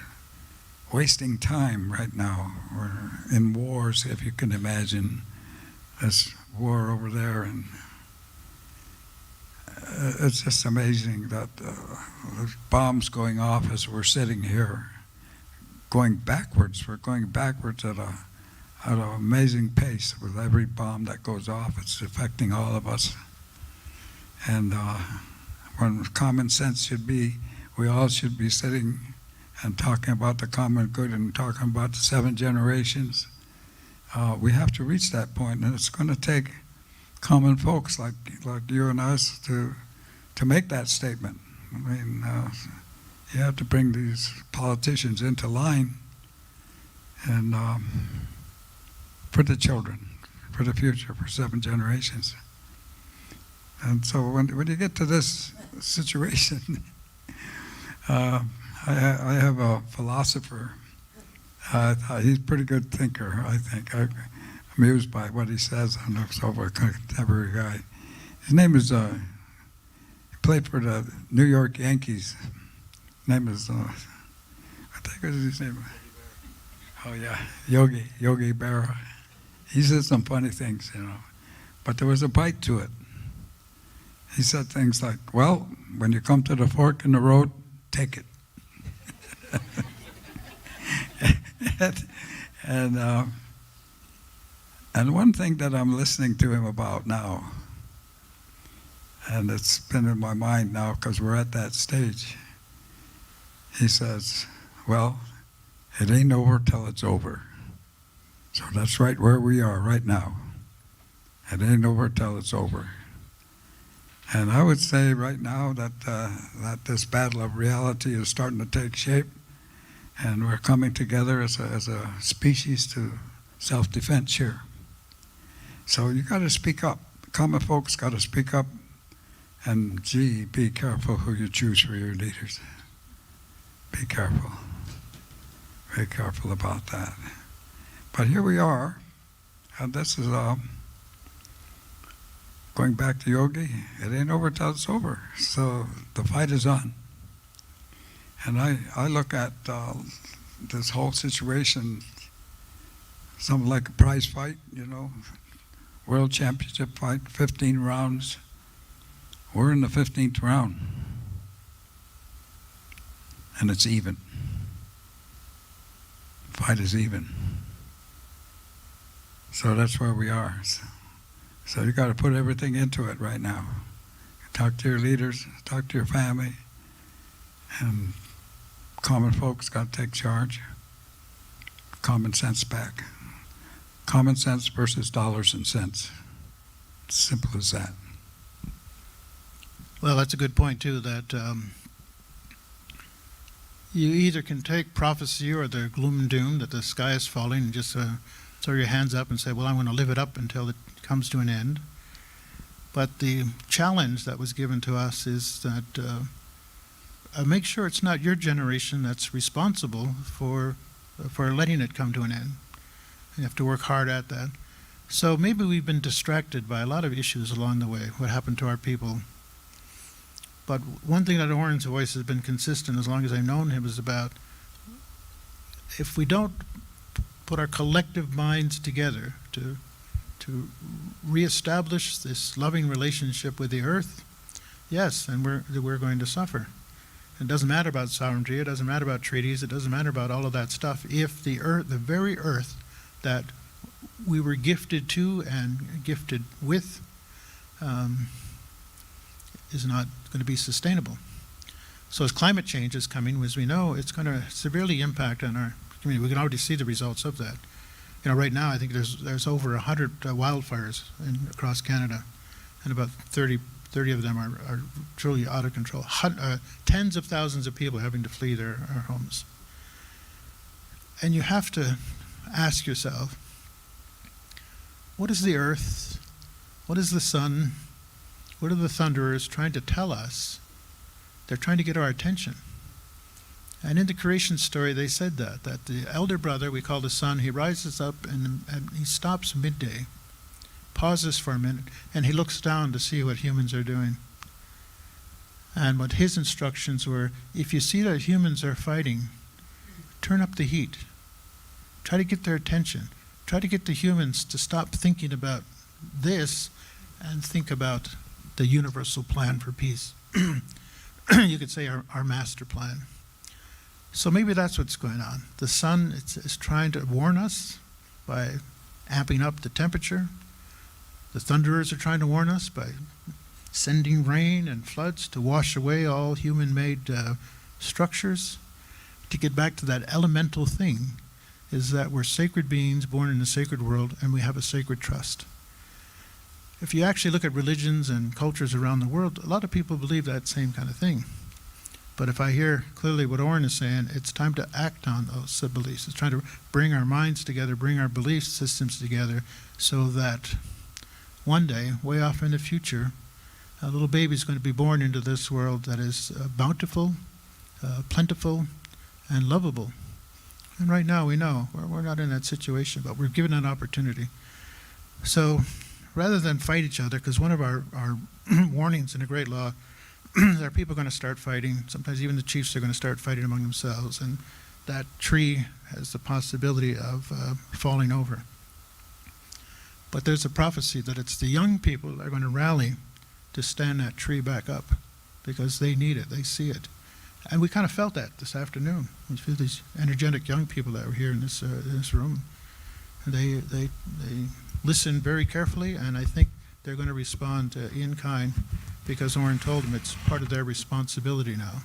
wasting time right now. We're in wars, if you can imagine. This war over there, and it's just amazing that there's bombs going off as we're sitting here, going backwards. We're going backwards at an amazing pace with every bomb that goes off. It's affecting all of us. And when common sense should be, we all should be sitting and talking about the common good and talking about the 7 generations. We have to reach that point, and it's going to take common folks like you and us to make that statement. I mean, you have to bring these politicians into line, and for the children, for the future, for 7 generations. And so when you get to this situation, I have a philosopher. He's a pretty good thinker, I think. I'm amused by what he says. I don't know if he's a contemporary guy. His name is, he played for the New York Yankees. His name is, I think what is his name? Oh yeah, Yogi Berra. He said some funny things, but there was a bite to it. He said things like, well, when you come to the fork in the road, take it. And one thing that I'm listening to him about now, and it's been in my mind now because we're at that stage, he says, well, it ain't over till it's over. So that's right where we are right now. It ain't over till it's over. And I would say right now that this battle of reality is starting to take shape, and we're coming together as a species to self-defense here. So you got to speak up. Common folks got to speak up, and gee, be careful who you choose for your leaders. Be careful. Very careful about that. But here we are, and this is going back to Yogi, it ain't over till it's over. So the fight is on. And I look at this whole situation something like a prize fight, world championship fight, 15 rounds. We're in the 15th round. And it's even. The fight is even. So that's where we are. So you got to put everything into it right now. Talk to your leaders, talk to your family, and common folks got to take charge. Common sense back. Common sense versus dollars and cents. It's simple as that. Well, that's a good point too, that you either can take prophecy or the gloom and doom that the sky is falling and just throw your hands up and say, well, I'm going to live it up until it comes to an end. But the challenge that was given to us is that make sure it's not your generation that's responsible for letting it come to an end. You have to work hard at that. So maybe we've been distracted by a lot of issues along the way, what happened to our people. But one thing that Oren's voice has been consistent as long as I've known him is about if we don't put our collective minds together to reestablish this loving relationship with the earth, yes, and we're going to suffer. It doesn't matter about sovereignty. It doesn't matter about treaties. It doesn't matter about all of that stuff. If the earth, the very earth that we were gifted to and gifted with, is not going to be sustainable. So as climate change is coming, as we know, it's going to severely impact on our community. We can already see the results of that. You know, right now, I think there's over 100 wildfires across Canada, and about 30 of them are truly out of control. Tens of thousands of people having to flee their homes. And you have to ask yourself, what is the earth? What is the sun? What are the thunderers trying to tell us? They're trying to get our attention. And in the creation story, they said that the elder brother, we call the sun, he rises up and he stops midday, pauses for a minute, and he looks down to see what humans are doing. And what his instructions were, if you see that humans are fighting, turn up the heat. Try to get their attention. Try to get the humans to stop thinking about this and think about the universal plan for peace. You could say our master plan. So maybe that's what's going on. The sun is trying to warn us by amping up the temperature. The thunderers are trying to warn us by sending rain and floods to wash away all human-made structures. To get back to that elemental thing is that we're sacred beings born in a sacred world, and we have a sacred trust. If you actually look at religions and cultures around the world, a lot of people believe that same kind of thing. But if I hear clearly what Oren is saying, it's time to act on those beliefs. It's trying to bring our minds together, bring our belief systems together, so that one day, way off in the future, a little baby is going to be born into this world that is bountiful, plentiful, and lovable. And right now we know we're not in that situation, but we're given an opportunity. So rather than fight each other, because one of our warnings in the Great Law, there are people going to start fighting. Sometimes even the chiefs are going to start fighting among themselves, and that tree has the possibility of falling over. But there's a prophecy that it's the young people that are going to rally to stand that tree back up, because they need it, they see it. And we kind of felt that this afternoon. We feel these energetic young people that were here in this room. They listen very carefully, and I think they're going to respond in kind, because Oren told them it's part of their responsibility now.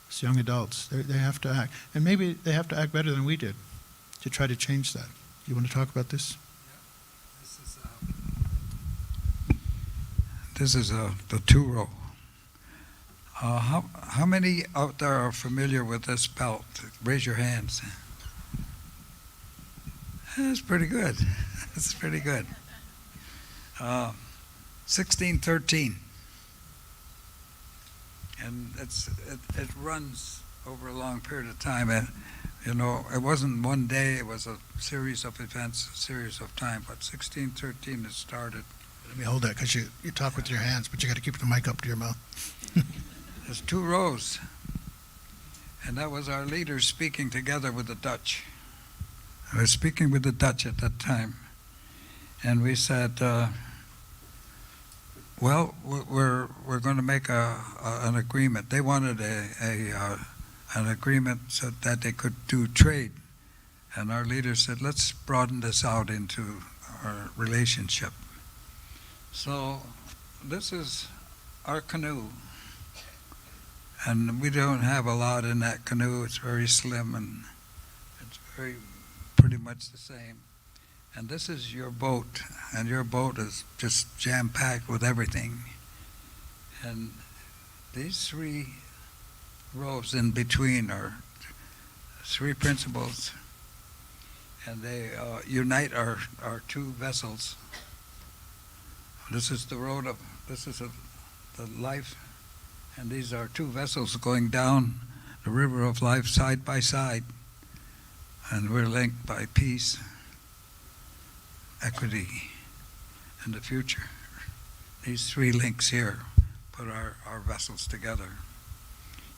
As young adults, they have to act. And maybe they have to act better than we did to try to change that. You want to talk about this? This is the two-row. How many out there are familiar with this belt? Raise your hands. That's pretty good. That's pretty good. 1613. And it runs over a long period of time. And, you know, it wasn't one day, it was a series of events, a series of time. But 1613 it started. Let me hold that, because you talk with your hands, but you got to keep the mic up to your mouth. There's two rows. And that was our leaders speaking together with the Dutch. I was speaking with the Dutch at that time. And we said, well, we're going to make an agreement. They wanted an agreement so that they could do trade. And our leader said, let's broaden this out into our relationship. So this is our canoe. And we don't have a lot in that canoe. It's very slim, and it's pretty much the same. And this is your boat, and your boat is just jam-packed with everything. And these three rows in between are three principles, and they unite our two vessels. This is the road of, this is the life, and these are two vessels going down the river of life side by side, and we're linked by peace, equity, and the future. These three links here put our vessels together.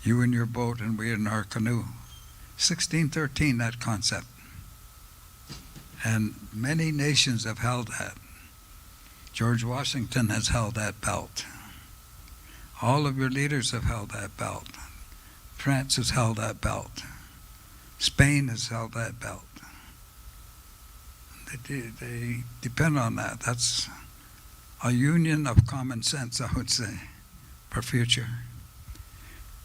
You in your boat and we in our canoe. 1613, that concept. And many nations have held that. George Washington has held that belt. All of your leaders have held that belt. France has held that belt. Spain has held that belt. They depend on that. That's a union of common sense, I would say, for future.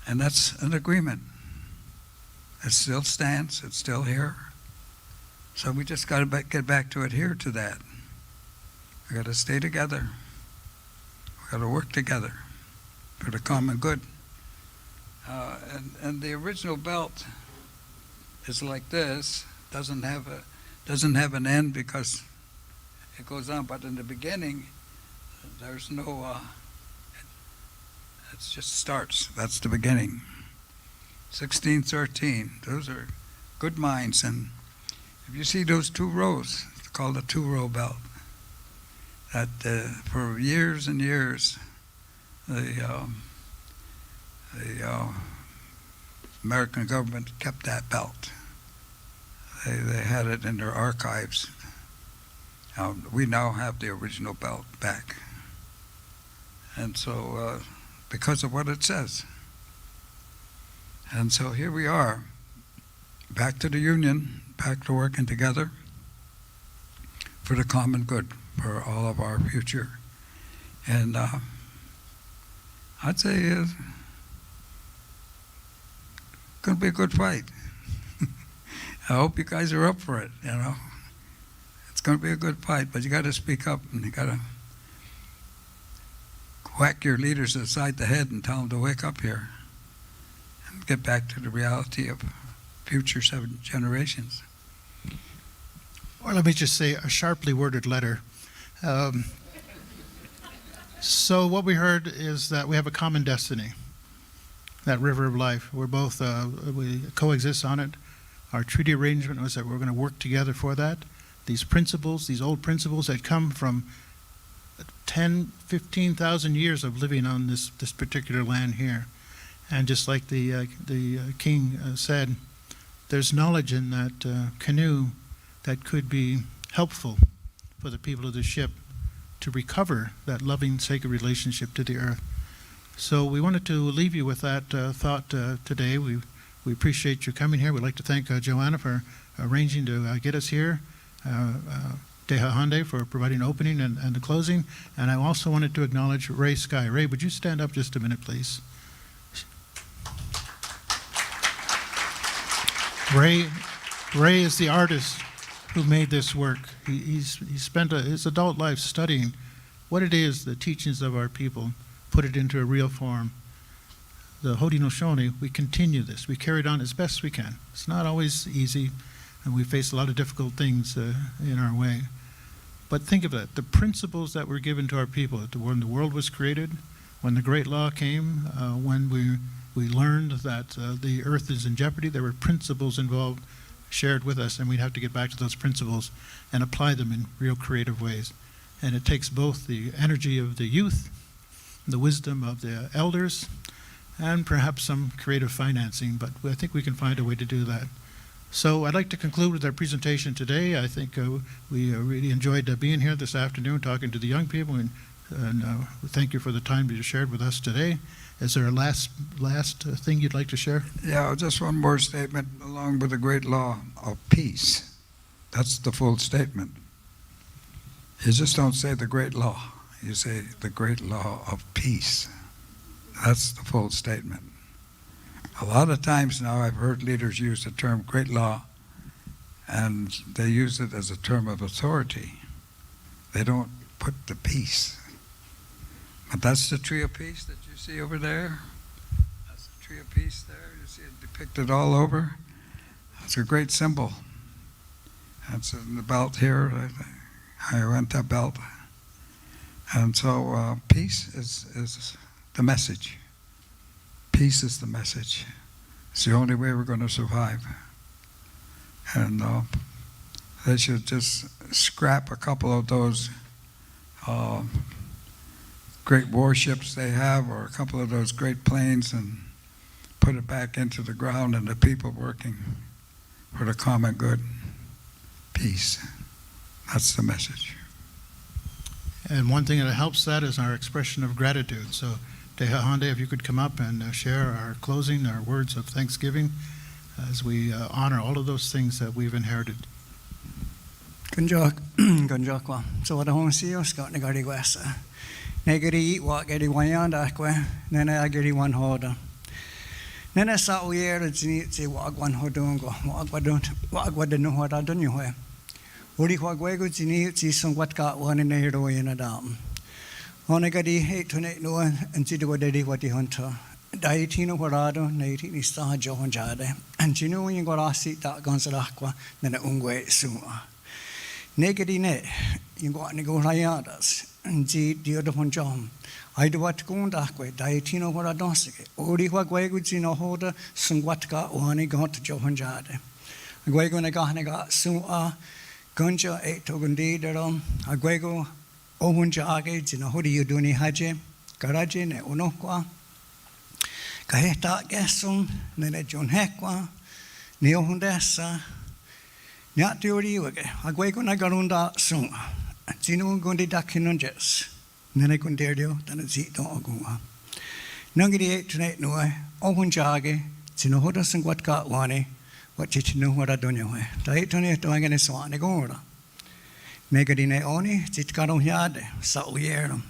And that's an agreement. It still stands. It's still here. So we just got to get back to adhere to that. We got to stay together. We got to work together for the common good. And the original belt is like this. Doesn't have an end because it goes on. But in the beginning, there's no. It just starts. That's the beginning. 1613. Those are good mines. And if you see those two rows, it's called a two-row belt. That for years and years, the American government kept that belt. They had it in their archives. We now have the original belt back. And so, because of what it says. And so here we are, back to the Union, back to working together for the common good, for all of our future. And I'd say it's going to be a good fight. I hope you guys are up for it, you know. It's going to be a good fight, but you got to speak up and you got to whack your leaders aside the head and tell them to wake up here and get back to the reality of future 7 generations. Or let me just say a sharply worded letter. So what we heard is that we have a common destiny, that river of life. We're both, we coexist on it. Our treaty arrangement was that we're going to work together for that. These principles, these old principles that come from 10, 15,000 years of living on this particular land here. And just like the king said, there's knowledge in that canoe that could be helpful for the people of the ship to recover that loving, sacred relationship to the earth. So we wanted to leave you with that thought today. We appreciate you coming here. We'd like to thank Joanna for arranging to get us here, ؐİndigenous for providing the opening and the closing. And I also wanted to acknowledge Ray Sky. Ray, would you stand up just a minute, please? Ray is the artist who made this work. He spent his adult life studying what it is, the teachings of our people, put it into a real form. The Haudenosaunee, we continue this. We carry it on as best we can. It's not always easy, and we face a lot of difficult things in our way. But think of it, the principles that were given to our people when the world was created, when the Great Law came, when we learned that the earth is in jeopardy, there were principles involved, shared with us, and we'd have to get back to those principles and apply them in real creative ways. And it takes both the energy of the youth, the wisdom of the elders, and perhaps some creative financing, but I think we can find a way to do that. So I'd like to conclude with our presentation today. I think we really enjoyed being here this afternoon, talking to the young people, and thank you for the time you shared with us today. Is there a last thing you'd like to share? Yeah, just one more statement along with the great law of peace. That's the full statement. You just don't say the great law. You say the great law of peace. That's the full statement. A lot of times now I've heard leaders use the term great law, and they use it as a term of authority. They don't put the peace. But that's the tree of peace that you see over there. That's the tree of peace there. You see it depicted all over. It's a great symbol. That's in the belt here. I went that belt. And so peace is the message. Peace is the message. It's the only way we're going to survive. And they should just scrap a couple of those great warships they have, or a couple of those great planes, and put it back into the ground, and the people working for the common good. Peace. That's the message. And one thing that helps that is our expression of gratitude. So ṕᎯန့, if you could come up and share our closing, our words of thanksgiving as we honor all of those things that we've inherited. Gunjokwa. So what the home CEO Scott Nagari West. Negari walk Eddie Wayandakwe, Nana Agari one holder. Nana saw we air the walk one hodongo, walk what the no what I don't know where. Uri Wagwego Zini, some what got one in the hero in a dam. Onagadi hate to make no one and see what daddy what the hunter. Dietino Horado, native is Star John Jade, and you know when you got our seat that Gonzalaqua, then a ungwe sooner. Negadi ne, you got to go rayadas, and see the other one John. I do what go on that way, Dietino Horadosike, Uri Wagweguzino holder, some what got one got to John Jade. A Gwego Naganaga, Sua, Gunja, 8 Togundi, Derom, a Gwego, Ohunjage, Zino Hodi Uduni Haje, Garaje, ne Unokwa. Kaheta Gesum, Nene John Hekwa, Neo Hundessa, Nyat Dioriwage, Agwego Nagarunda Sung, Zino Gundi Dakinunjes, Nene Gunderio, than a Zito Ogua. Nungidi 8 to 8 Noe, Ohunjage, Zino Hodas and what got one, what you know what I don't know. Diet to 8 doing any swan, Negora. Negadine Oni, Zitkaron Yade, Sauyero.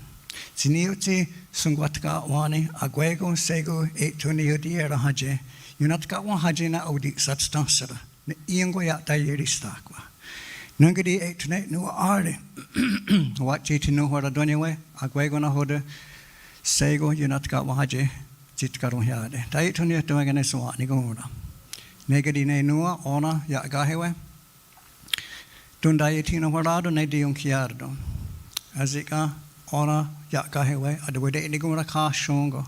Ziniuti, Sungwatka Wani, Agwego, Sego, 820 Diera Haje, Yunatka one Hajina Odi, such Tansera, Iangoya Dieri Stakwa. Nungadi 8 to 8 no Arde. What you know what I don't know, Agwego Nahoda, Sego, Yunatka Waje, Zitkaron Yade. Diet to 8 doing any swan, Nigora. Negadine Nua, Ona, Yagahewe. Dundayetino Horado, Nedium Kiardo. Azika. Ona Yakahewe, Adwede Nigura Ka Shongo.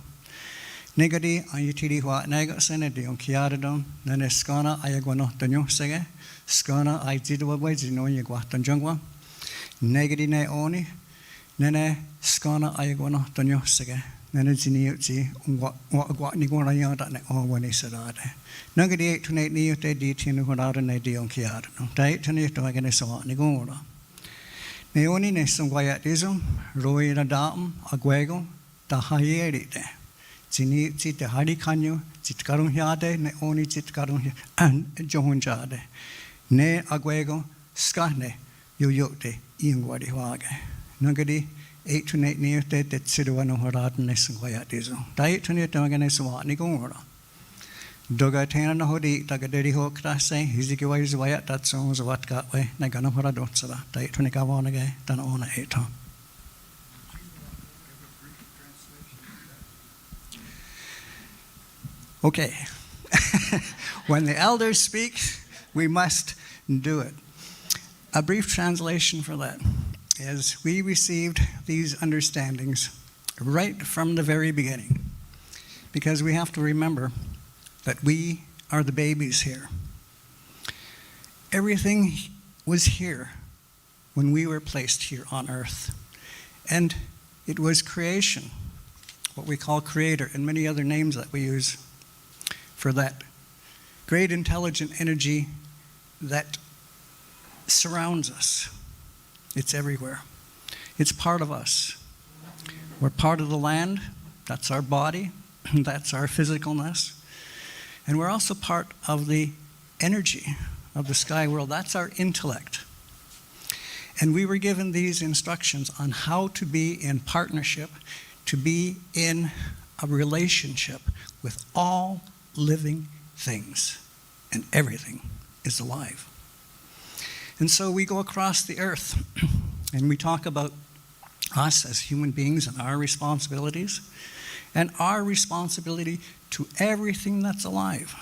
Negadi, Ayutiri Hua Naga Senedi on Kiaradon, Nene Skana Ayaguano Danyo Sege, Skana Aizidaway Zino Yaguatan Jungwa, Negadi Ne Oni, Nene Skana Ayaguano Danyo Sege, Nene Ziniuzi, what Nigura Yada ne Owani Sadade. Nugadi 8 to 8 Niote Ditino Horada Nedi on Kiaradon, Diet to Nito Aganesawa Nigura. Neoni ne sungwayatizum, roi radam, agwego, ta hayerite. Zini zit hari kanyo, zitkarun hiade, neoni zitkarun and johunjade. Ne agwego, skane, yoyote, ingwadi wage. Nugadi, 8 to 8 near that Siduano Horad ne sungwayatizum. Diet to near Toganeswa, Nigora. Doga Tana Hodi, Tagaderi Hokrase, Hizikiwa is Wayat, that songs what got way, Nagana Horadotsala, Dietonicavonage, than on a 8. Okay. When the elders speak, we must do it. A brief translation for that is we received these understandings right from the very beginning, because we have to remember that we are the babies here. Everything was here when we were placed here on earth. And it was creation, what we call creator, and many other names that we use for that great intelligent energy that surrounds us. It's everywhere. It's part of us. We're part of the land. That's our body. That's our physicalness. And we're also part of the energy of the sky world. That's our intellect. And we were given these instructions on how to be in partnership, to be in a relationship with all living things. And everything is alive. And so we go across the earth and we talk about us as human beings and our responsibilities, and our responsibility to everything that's alive.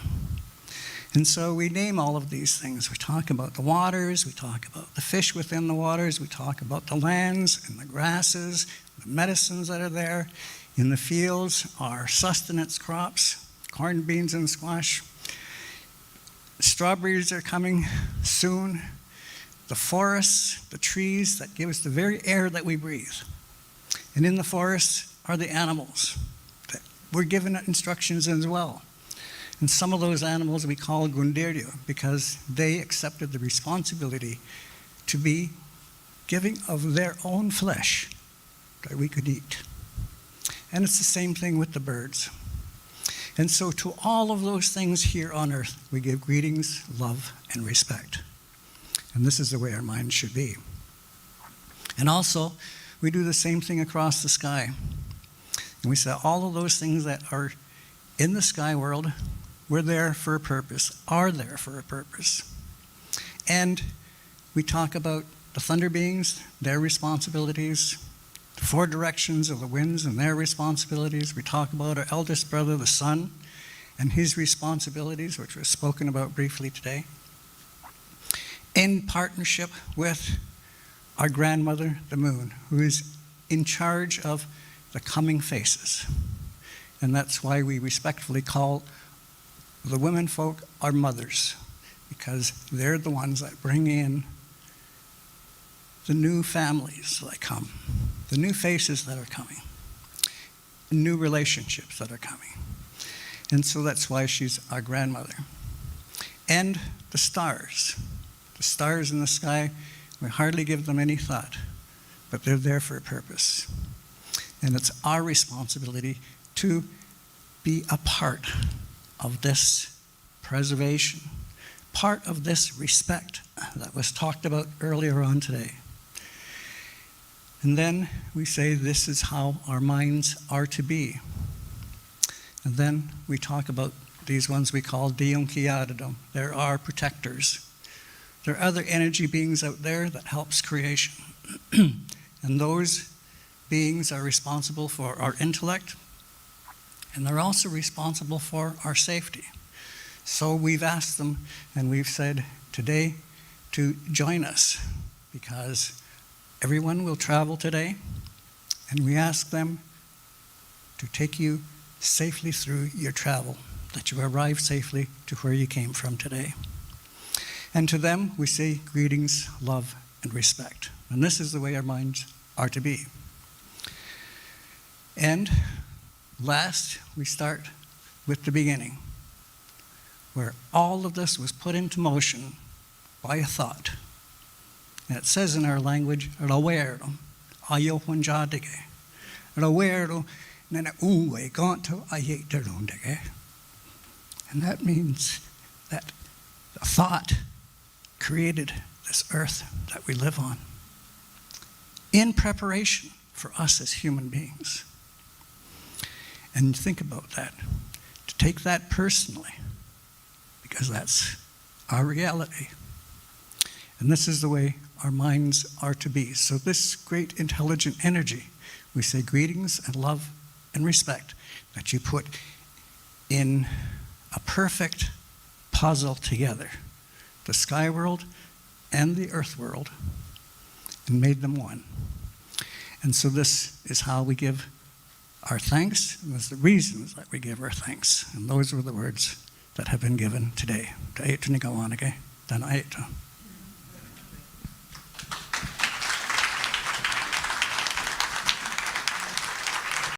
And so we name all of these things. We talk about the waters, we talk about the fish within the waters, we talk about the lands and the grasses, the medicines that are there. In the fields, our sustenance crops, corn, beans, and squash. Strawberries are coming soon. The forests, the trees that give us the very air that we breathe. And in the forests are the animals. We're given instructions as well. And some of those animals we call gunderio because they accepted the responsibility to be giving of their own flesh that we could eat. And it's the same thing with the birds. And so to all of those things here on earth, we give greetings, love, and respect. And this is the way our minds should be. And also, we do the same thing across the sky. And we say all of those things that are in the sky world, we're there for a purpose, are there for a purpose. And we talk about the thunder beings, their responsibilities, the four directions of the winds and their responsibilities. We talk about our eldest brother, the sun, and his responsibilities, which was spoken about briefly today, in partnership with our grandmother, the moon, who is in charge of the coming faces. And that's why we respectfully call the women folk our mothers, because they're the ones that bring in the new families that come, the new faces that are coming, new relationships that are coming. And so that's why she's our grandmother. And the stars in the sky, we hardly give them any thought, but they're there for a purpose. And it's our responsibility to be a part of this preservation, part of this respect that was talked about earlier on today. And then we say this is how our minds are to be. And then we talk about these ones we call ṕʰ罹 There are protectors. There are other energy beings out there that helps creation. And those beings are responsible for our intellect, and they're also responsible for our safety. So we've asked them, and we've said today to join us, because everyone will travel today, and we ask them to take you safely through your travel, that you arrive safely to where you came from today. And to them, we say greetings, love, and respect. And this is the way our minds are to be. And last, we start with the beginning, where all of this was put into motion by a thought. And it says in our language, ṕ̓န့ʔʔ Ꭿ뾱 Ꭿ噚gy. And that means that the thought created this earth that we live on in preparation for us as human beings. And think about that, to take that personally, because that's our reality. And this is the way our minds are to be. So this great intelligent energy, we say greetings and love and respect, that you put in a perfect puzzle together, the sky world and the earth world, and made them one. And so this is how we give our thanks, and there's the reasons that we give our thanks. And those were the words that have been given today. Ꭿʰ罹 Ꭿ噚gy.